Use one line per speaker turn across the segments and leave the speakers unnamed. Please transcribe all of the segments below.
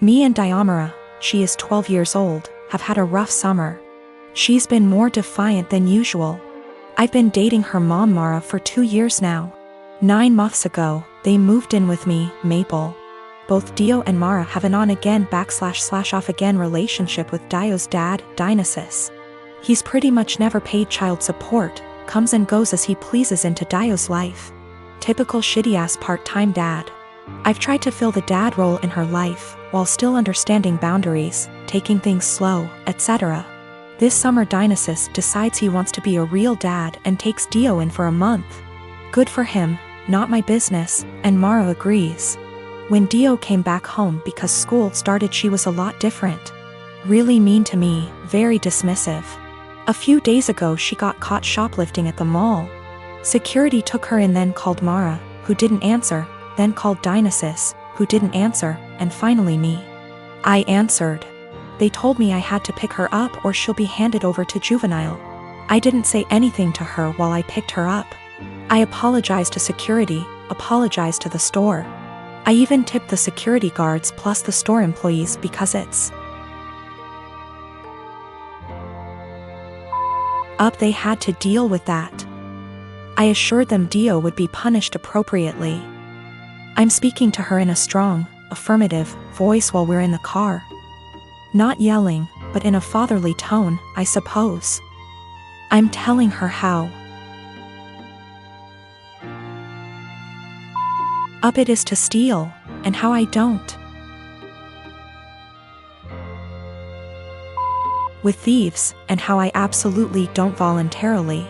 Me and Diomara, she is 12 years old, have had a rough summer. She's been more defiant than usual. I've been dating her mom Mara for 2 years now. 9 months ago, they moved in with me, Maple. Both Dio and Mara have an on-again / off-again relationship with Dio's dad, Dionysus. He's pretty much never paid child support, comes and goes as he pleases into Dio's life. Typical shitty-ass part-time dad. I've tried to fill the dad role in her life, while still understanding boundaries, taking things slow, etc. This summer Dionysus decides he wants to be a real dad and takes Dio in for a month. Good for him, not my business, and Mara agrees. When Dio came back home because school started, she was a lot different. Really mean to me, very dismissive. A few days ago she got caught shoplifting at the mall. Security took her in, then called Mara, who didn't answer, then called Dionysus, who didn't answer, and finally me. I answered. They told me I had to pick her up or she'll be handed over to juvenile. I didn't say anything to her while I picked her up. I apologized to security, apologized to the store. I even tipped the security guards plus the store employees because it's up, they had to deal with that. I assured them Dio would be punished appropriately. I'm speaking to her in a strong, affirmative voice while we're in the car. Not yelling, but in a fatherly tone, I suppose. I'm telling her how up it is to steal, and how I don't. With thieves, and how I absolutely don't voluntarily.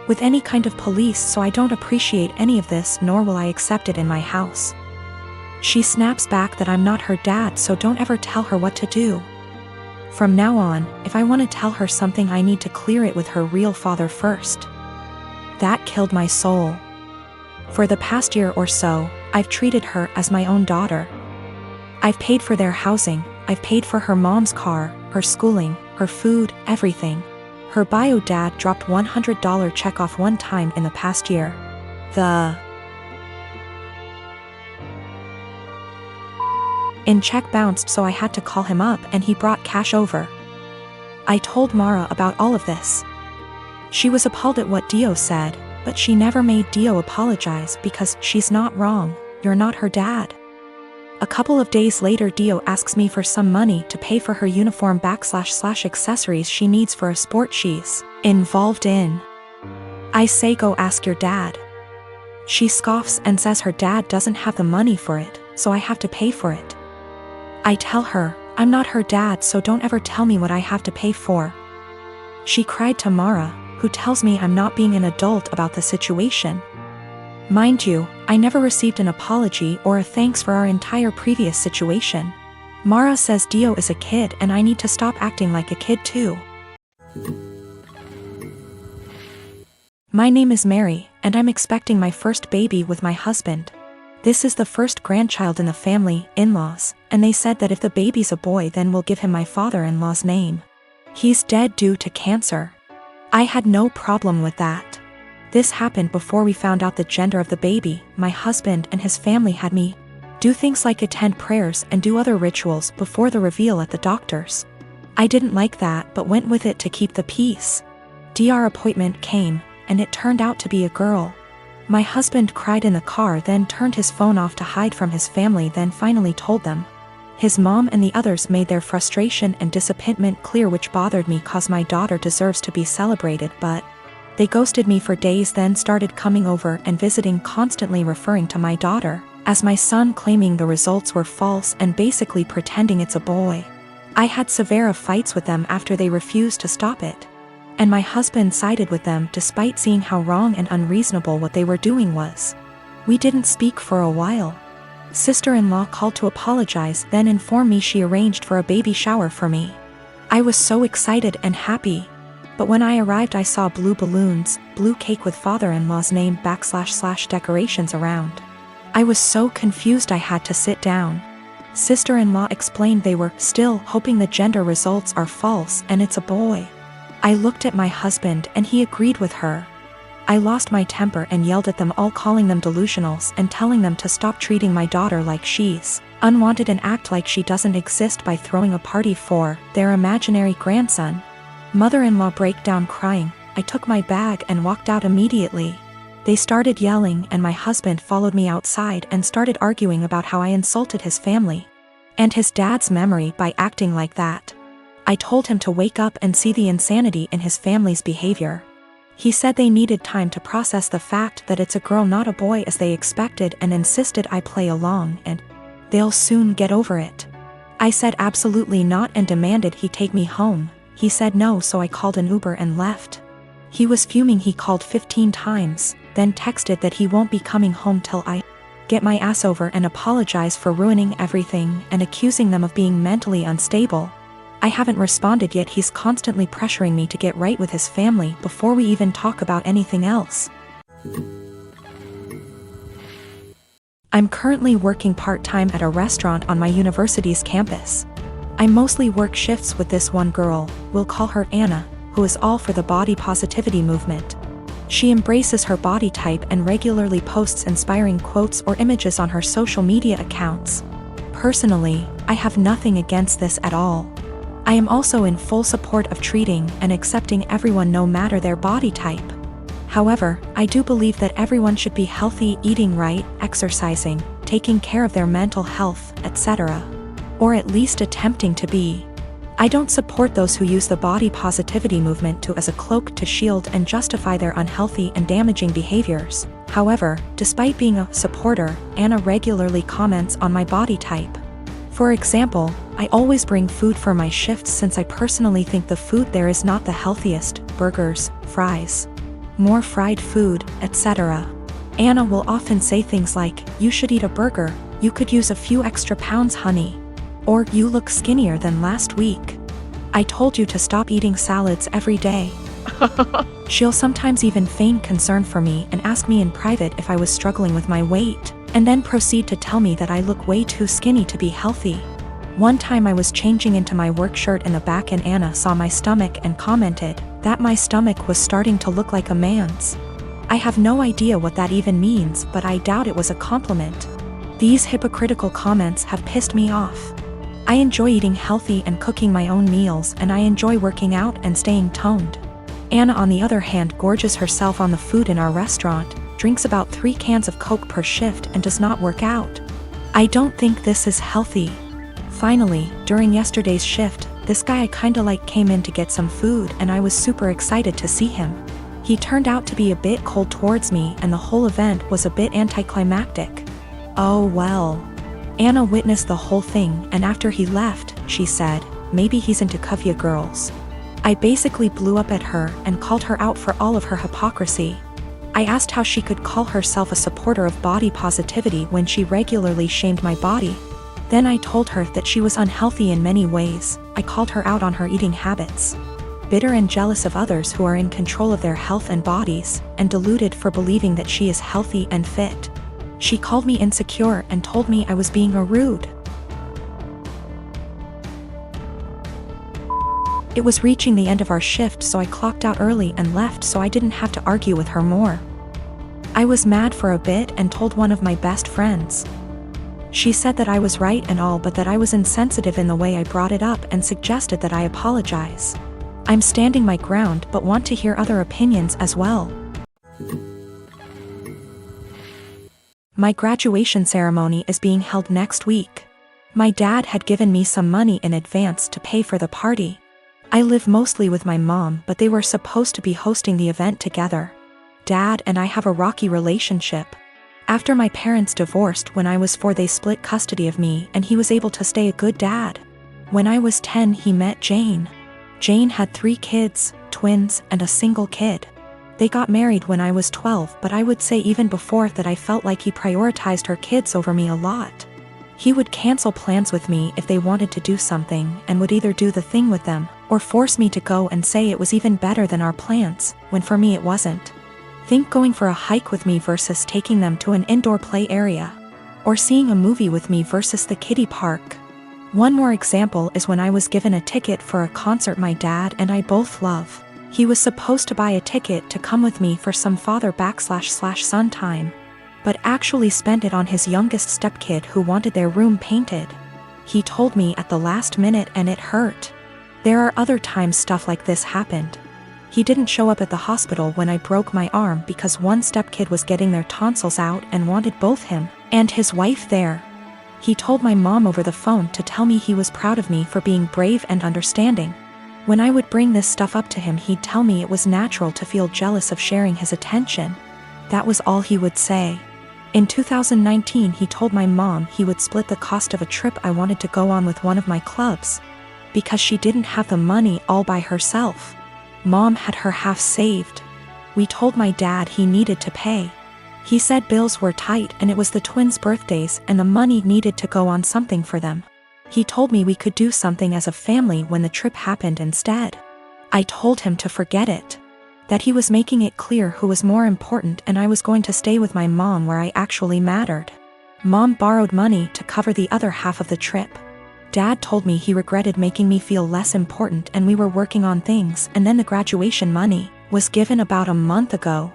With any kind of police, so I don't appreciate any of this, nor will I accept it in my house. She snaps back that I'm not her dad, so don't ever tell her what to do. From now on, if I want to tell her something, I need to clear it with her real father first. That killed my soul. For the past year or so, I've treated her as my own daughter. I've paid for their housing, I've paid for her mom's car, her schooling, her food, everything. Her bio dad dropped $100 check off one time in the past year. In check bounced, so I had to call him up and he brought cash over. I told Mara about all of this. She was appalled at what Dio said, but she never made Dio apologize because she's not wrong, you're not her dad. A couple of days later Dio asks me for some money to pay for her uniform / accessories she needs for a sport she's involved in. I say go ask your dad. She scoffs and says her dad doesn't have the money for it, so I have to pay for it. I tell her, I'm not her dad, so don't ever tell me what I have to pay for. She cried to Mara, who tells me I'm not being an adult about the situation. Mind you, I never received an apology or a thanks for our entire previous situation. Mara says Dio is a kid and I need to stop acting like a kid too. My name is Mary, and I'm expecting my first baby with my husband. This is the first grandchild in the family, in-laws, and they said that if the baby's a boy then we'll give him my father-in-law's name. He's dead due to cancer. I had no problem with that. This happened before we found out the gender of the baby. My husband and his family had me do things like attend prayers and do other rituals before the reveal at the doctor's. I didn't like that but went with it to keep the peace. DR appointment came, and it turned out to be a girl. My husband cried in the car, then turned his phone off to hide from his family, then finally told them. His mom and the others made their frustration and disappointment clear, which bothered me cause my daughter deserves to be celebrated, but they ghosted me for days, then started coming over and visiting, constantly referring to my daughter as my son, claiming the results were false and basically pretending it's a boy. I had severe fights with them after they refused to stop it. And my husband sided with them despite seeing how wrong and unreasonable what they were doing was. We didn't speak for a while. Sister-in-law called to apologize, then informed me she arranged for a baby shower for me. I was so excited and happy. But when I arrived I saw blue balloons, blue cake with father-in-law's name / decorations around. I was so confused I had to sit down. Sister-in-law explained they were still hoping the gender results are false and it's a boy. I looked at my husband and he agreed with her. I lost my temper and yelled at them all, calling them delusionals and telling them to stop treating my daughter like she's unwanted and act like she doesn't exist by throwing a party for their imaginary grandson. Mother-in-law break down crying. I took my bag and walked out immediately. They started yelling and my husband followed me outside and started arguing about how I insulted his family and his dad's memory by acting like that. I told him to wake up and see the insanity in his family's behavior. He said they needed time to process the fact that it's a girl not a boy as they expected and insisted I play along and they'll soon get over it. I said absolutely not and demanded he take me home. He said no, so I called an Uber and left. He was fuming. He called 15 times, then texted that he won't be coming home till I get my ass over and apologize for ruining everything and accusing them of being mentally unstable. I haven't responded yet. He's constantly pressuring me to get right with his family before we even talk about anything else. I'm currently working part-time at a restaurant on my university's campus. I mostly work shifts with this one girl, we'll call her Anna, who is all for the body positivity movement. She embraces her body type and regularly posts inspiring quotes or images on her social media accounts. Personally, I have nothing against this at all. I am also in full support of treating and accepting everyone no matter their body type. However, I do believe that everyone should be healthy, eating right, exercising, taking care of their mental health, etc. Or at least attempting to be. I don't support those who use the body positivity movement as a cloak to shield and justify their unhealthy and damaging behaviors. However, despite being a supporter, Anna regularly comments on my body type. For example, I always bring food for my shifts since I personally think the food there is not the healthiest: burgers, fries, more fried food, etc. Anna will often say things like, "You should eat a burger, you could use a few extra pounds, honey." Or, "You look skinnier than last week. I told you to stop eating salads every day." She'll sometimes even feign concern for me and ask me in private if I was struggling with my weight, and then proceed to tell me that I look way too skinny to be healthy. One time I was changing into my work shirt in the back and Anna saw my stomach and commented that my stomach was starting to look like a man's. I have no idea what that even means, but I doubt it was a compliment. These hypocritical comments have pissed me off. I enjoy eating healthy and cooking my own meals, and I enjoy working out and staying toned. Anna, on the other hand, gorges herself on the food in our restaurant, drinks about 3 cans of Coke per shift, and does not work out. I don't think this is healthy. Finally, during yesterday's shift, this guy I kinda like came in to get some food and I was super excited to see him. He turned out to be a bit cold towards me and the whole event was a bit anticlimactic. Oh well. Anna witnessed the whole thing and after he left, she said, "Maybe he's into Kuvya girls." I basically blew up at her and called her out for all of her hypocrisy. I asked how she could call herself a supporter of body positivity when she regularly shamed my body. Then I told her that she was unhealthy in many ways. I called her out on her eating habits. Bitter and jealous of others who are in control of their health and bodies, and deluded for believing that she is healthy and fit. She called me insecure and told me I was being rude. It was reaching the end of our shift, so I clocked out early and left so I didn't have to argue with her more. I was mad for a bit and told one of my best friends. She said that I was right and all, but that I was insensitive in the way I brought it up and suggested that I apologize. I'm standing my ground but want to hear other opinions as well. My graduation ceremony is being held next week. My dad had given me some money in advance to pay for the party. I live mostly with my mom, but they were supposed to be hosting the event together. Dad and I have a rocky relationship. After my parents divorced when I was 4, they split custody of me and he was able to stay a good dad. When I was 10, he met Jane. Jane had 3 kids, twins, and a single kid. They got married when I was 12, but I would say even before that I felt like he prioritized her kids over me a lot. He would cancel plans with me if they wanted to do something and would either do the thing with them or force me to go and say it was even better than our plans, when for me it wasn't. Think going for a hike with me versus taking them to an indoor play area. Or seeing a movie with me versus the kiddie park. One more example is when I was given a ticket for a concert my dad and I both love. He was supposed to buy a ticket to come with me for some father/son time, but actually spent it on his youngest stepkid who wanted their room painted. He told me at the last minute and it hurt. There are other times stuff like this happened. He didn't show up at the hospital when I broke my arm because one stepkid was getting their tonsils out and wanted both him and his wife there. He told my mom over the phone to tell me he was proud of me for being brave and understanding. When I would bring this stuff up to him, he'd tell me it was natural to feel jealous of sharing his attention. That was all he would say. In 2019, he told my mom he would split the cost of a trip I wanted to go on with one of my clubs, because she didn't have the money all by herself. Mom had her half saved. We told my dad he needed to pay. He said bills were tight and it was the twins' birthdays and the money needed to go on something for them. He told me we could do something as a family when the trip happened instead. I told him to forget it. That he was making it clear who was more important and I was going to stay with my mom where I actually mattered. Mom borrowed money to cover the other half of the trip. Dad told me he regretted making me feel less important and we were working on things, and then the graduation money was given about a month ago.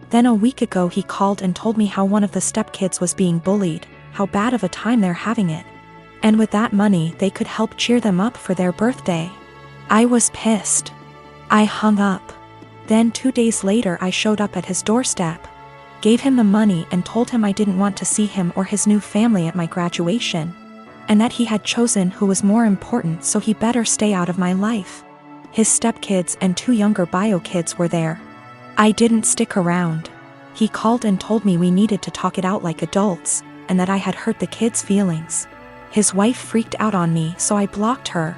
Then a week ago he called and told me how one of the stepkids was being bullied, how bad of a time they're having it. And with that money they could help cheer them up for their birthday. I was pissed. I hung up. Then 2 days later I showed up at his doorstep, gave him the money and told him I didn't want to see him or his new family at my graduation, and that he had chosen who was more important, so he better stay out of my life. His stepkids and 2 younger bio kids were there. I didn't stick around. He called and told me we needed to talk it out like adults, and that I had hurt the kids' feelings. His wife freaked out on me, so I blocked her,